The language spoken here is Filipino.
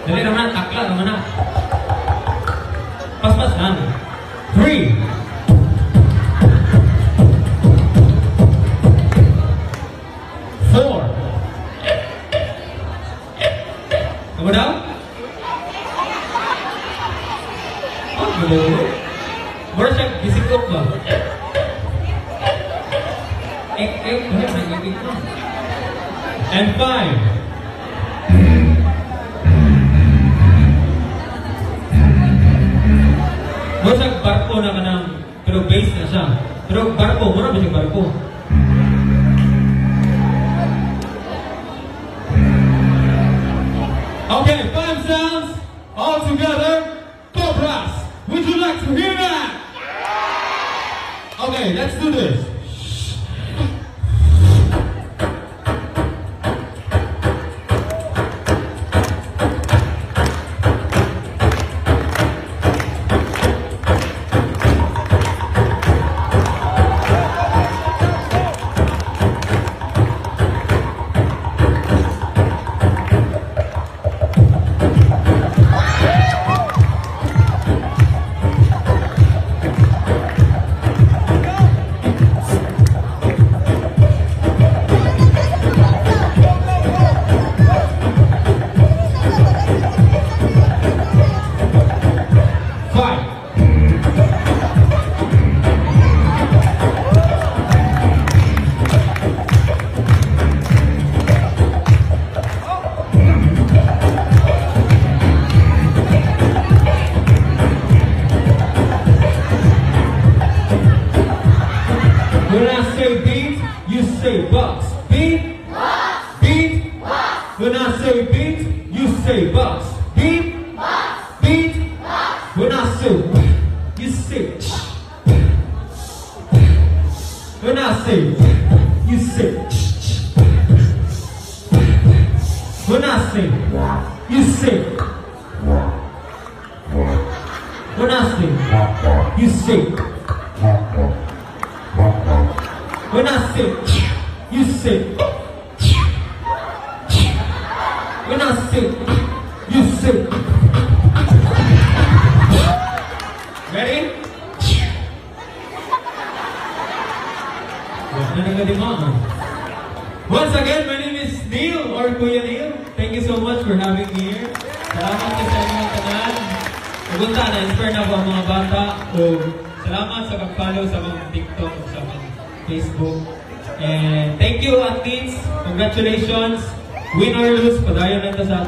Dali naman, takla naman na. Pas-pas lang. 3. Kamu daw? Oh, gano'n. Mura siya, gisikop ba? And 5. Mura siya, barko na ka ng, pero base na siya. Pero barko, mura ba siya barko? Okay, 5 sounds, all together, Cobras. Would you like to hear that? Okay, let's do this. When I say beat, you say box. Beat, box. Beat, box. When I say beat, you say box. Beat, box. Beat, box. When I say you say. When I say you say. When I say you say. When I say you say. When I say, you say. When I say, you say. Ready? Once again, my name is Neil or Kuya Neil. Thank you so much for having me here. Salamat sa inyong tanan. Pugunta na, inspire na po ang mga bata. Salamat sa pag-follow sa mga TikTok at sa mga Facebook. And thank you, athletes. Congratulations. Win or lose, padayon na ito sa